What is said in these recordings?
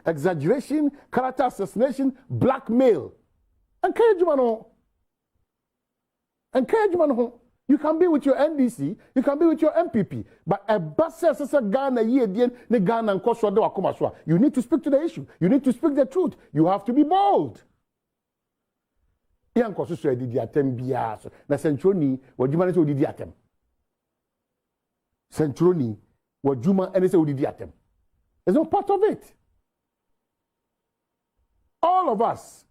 exaggeration, character assassination, blackmail. Encouragement. You can be with your NDC, you can be with your MPP, but a bus says Ghana the Ghana and Kosovo. You need to speak to the issue. You need to speak the truth. You have to be bold. Yan Kosovo did the attempt bias. Na Centroni, what you manage to did the attempt. Centroni, what Juma and say did the attempt. There's no part of it. All of us.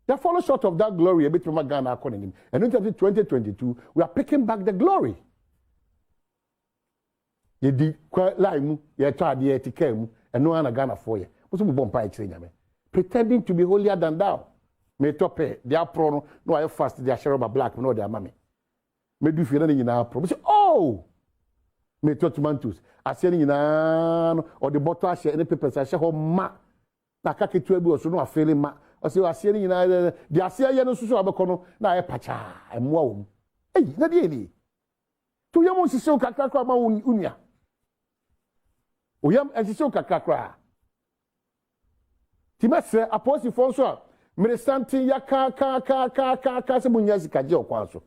They follow short of that glory a bit from Ghana according. And in 2022, we are picking back the glory. You did quite like you tried the Atigya, and no one Ghana for you. Pretending to be holier than thou. May top they are pro no I fast they are share of black no their mammy. May do feel in our pro. Oh, may touch mantus. I say in or the bottle I share any papers I share home ma. Na kake tuebi oso no afele ma. I say asie ni nyina de asie ye no susu abekono na e pacha emwa wo. Na de ni. To yam sise o kakra ma unia. O yam sise o kakra. Ti mese apostle fo so a ministantin ya ka se munya sika je okwan so.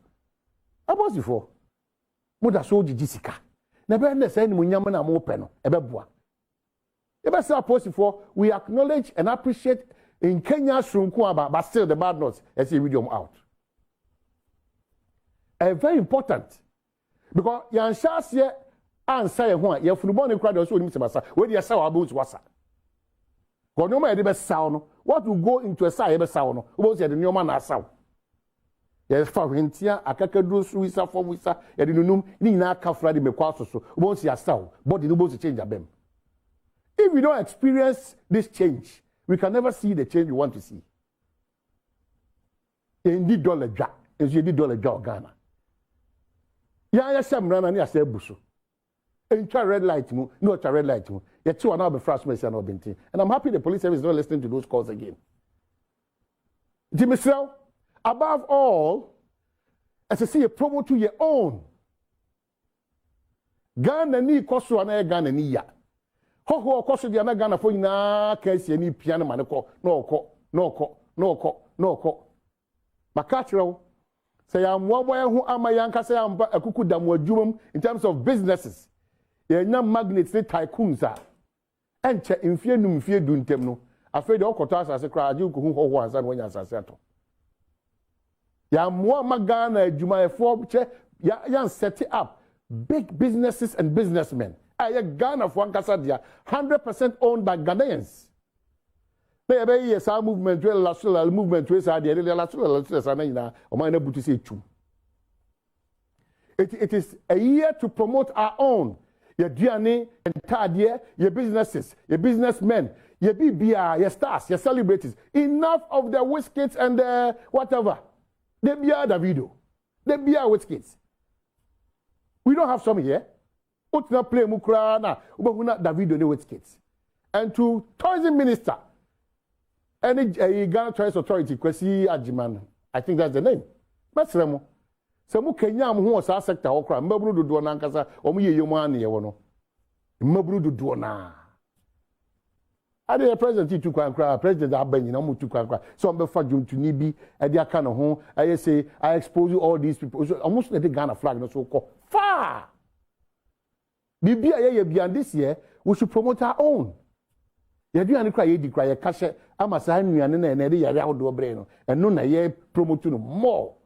Apostle fo. Mo da so gigi sika. Na be na say ni munya na mo pe no e be boa. E be say apostle fo we acknowledge and appreciate in Kenya, but still the bad notes, as a video out. Very important. Because yan shas ye answer one, ye funubon in crowd also in Mr. Where you saw about wasa. God no matter the sound, what will go into a side ever sound, was the new man as sound. Yes, for Hintia, a cacadoo, Suissa for Wissa, and in num, Nina Cafradi Mequaso, so won't see a sound, but the nobles change a bem. If we don't experience this change, we can never see the change we want to see. Indeed, dollar jack is indeed dollar jack Ghana. Ya some run and say busu. Intra red light mo, no red light mo. Yet two are now be frustrated and not. And I'm happy the police service is not listening to those calls again. Jimmy Sell, above all, as I see a promo to your own. Ghana ni koso na Ghana ni ya. Ho koso dia na Ghana fo nyina kasi ani piano ma ne ko no ko makachiro say am wo boy hu amayanka say am akuku dam adwumam in terms of businesses ye nya magnets ne tycoons a enche mfie num mfie du ntem no afei de okoto asase kra age ko hu ho ansa no nya asase ato ya mo magana adwuma efo che ya set up big businesses and businessmen. Ghana for Ankasa 100% owned by Ghanaians. Yes, our movement, movement, it is a year to promote our own. Your DNA and third year, your businesses, your businessmen, your BBR, your stars, your celebrities. Enough of the whiskets and the whatever. They be the video. They be whiskets. We don't have some here. Utna play mukrana ubahuna Davido ne with kids. And to tourism minister any Ghana Tourist Authority Kwesi Ajiman, I think that's the name. Mesremo semu Kenya ho sa sector okra mbabru dodo na nkasa omu ye yemu ane ye wono mbabru dodo na ade president tu kwankra president abanyi na mu tu kwankra so mbe fa dwumtuni bi e de aka no ho I say I expose you all these people so almost the Ghana flag no so ko far. This year, we should promote our own. You do any cry, you cry a cash, I'm a sign and then area out do brain, and no, I promote more.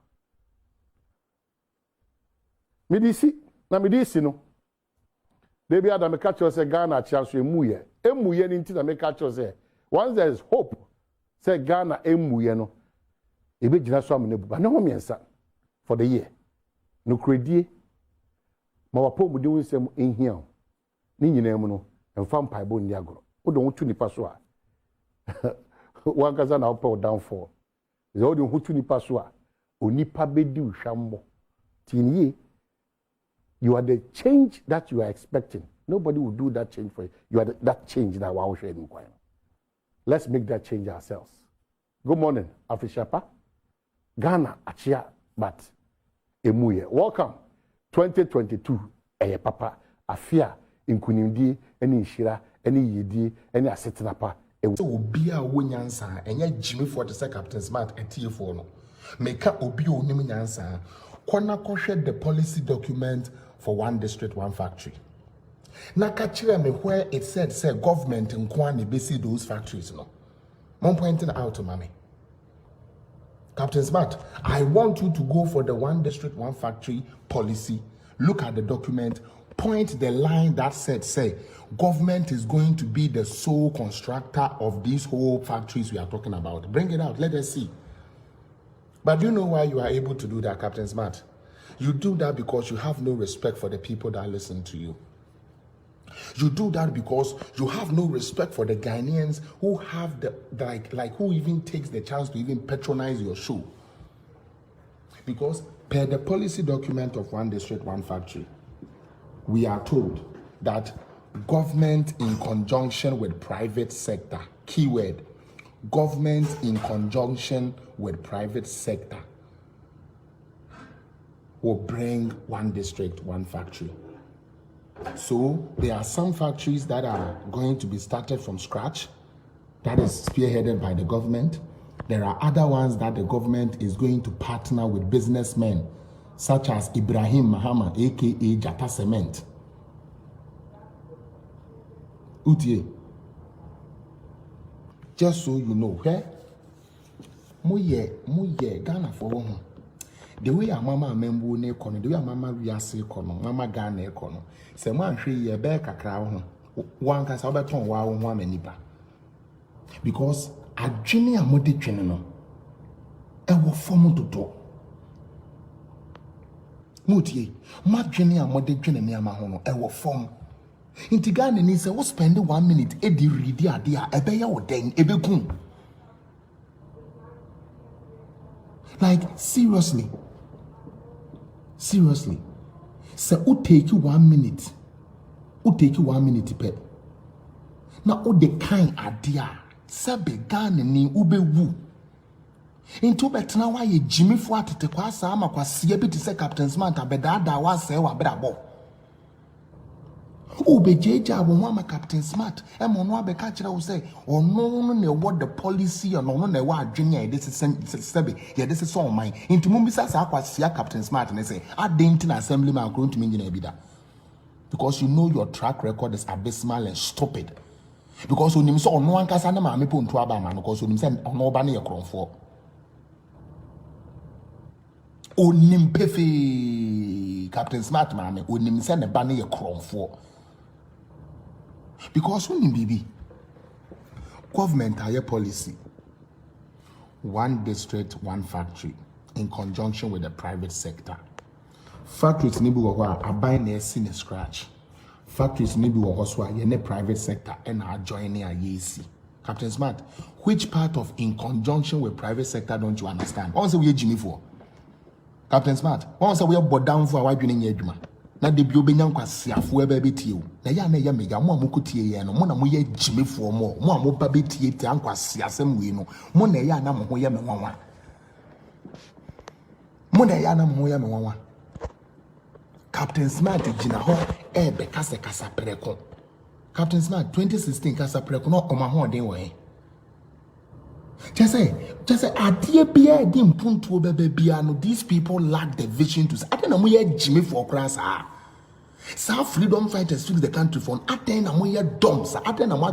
Medisi, na medisi no. They be at the catcher say Ghana chance to muye. Emuye into the catcher say. Once there is hope, say Ghana emuye no. Ebe jina so amene bu. No me answer for the year. No credit. Ma wapo mu de wonsem enhia ni nyina mu no emfa mpaibo ndi agoro wo don hutu nipa so a wankaza na opa downfall ze wo don hutu nipa so a onipa bedi uhwambo tiniye you are the change that you are expecting. Nobody will do that change for you. You are that change that we are sharing. Let's make that change ourselves. Good morning, Afishapa. Ghana achia but emuye. Welcome 2022 papa afia inkunimdi eni nshira eni yidi eni asetenapa So obi a wonyansa enye Jimmy for the Captain Smart etie no. Meka obi onim nyansa. Kwana kohwe the policy document for one district, one factory. Na ka kire me where it said say government nkwa na besi those factories no. One pointing out to mommy. Captain Smart, I want you to go for the one district, one factory policy. Look at the document. Point the line that said, say, government is going to be the sole constructor of these whole factories we are talking about. Bring it out. Let us see. But do you know why you are able to do that, Captain Smart? You do that because you have no respect for the people that listen to you. You do that because you have no respect for the Ghanaians who have the like who even takes the chance to even patronize your show. Because per the policy document of one district, one factory, we are told that government in conjunction with private sector, keyword, government in conjunction with private sector will bring one district, one factory. So there are some factories that are going to be started from scratch, that is spearheaded by the government. There are other ones that the government is going to partner with businessmen, such as Ibrahim Mahama, aka Jata Cement. Utie. Just so you know, where Muye Ghana for one. The way a mama membu ne kono, the way a mama wiase kono, mama Ghana kono. Se man hwe ye be kakra ho. Wan kasa obeton wa ho amanipa. Because adwene a mode twene no e wo fom toto. Mutie, madwene a mode twene ne ama ho no e wo fom. Inti Ghana ni se wo spend 1 minute e di ready ade a ebe ye wo den ebekun. Like seriously. So u take you 1 minute. U take you 1 minute pe. Na o de kind idea. Sebe Ghana ni ubewu. Into betena wa ye Jimmy fo atete kwa asa ama kwa sie bi te se Captain Smart abedada wa se wa brabo. Ubejeja wo ama Captain Smart e mo no abeka kire wo say ono no na what the policy ono no na wa adwene e de sebe ye de se on man into mumbisa sa akwasia Captain Smart ne say adent na assembly man kro ntumi ngina bida, because you know your track record is abysmal and stupid. Because onim so ono ankasa na ma mepo nto aba ma no, because onim say ono oba na ye kronfo onim pefe Captain Smart ma me onim say ne ba na ye kronfo. Because when in BB, government higher policy, one district, one factory, in conjunction with the private sector. Factories need to are buying a sin scratch. Factories need to also are private sector and are joining a YC. Captain Smart, which part of in conjunction with private sector don't you understand? Once we Jimmy for Captain Smart, once we are bought down for a wipe in Yedma. Na de bi obenyan kwase afo ebe betie o na ya na ya mega mo amokotie ye no mo na mo ye Jimmy for mo mo ba betie ti ankwase asem we no mo na ya na mo ho ye me nwanwa mo na ya na mo ho ye me nwanwa. Captain Smart gina ho ebe kasa preko. Captain Smart 2016 kasa preko no o ma ho den wo he. Just say adie bia di mpuntu obebe bia no, these people lack the vision to say atena mo ye Jimmy for class ah. South freedom fighters took the country from atena mo ye dumb sa atena mo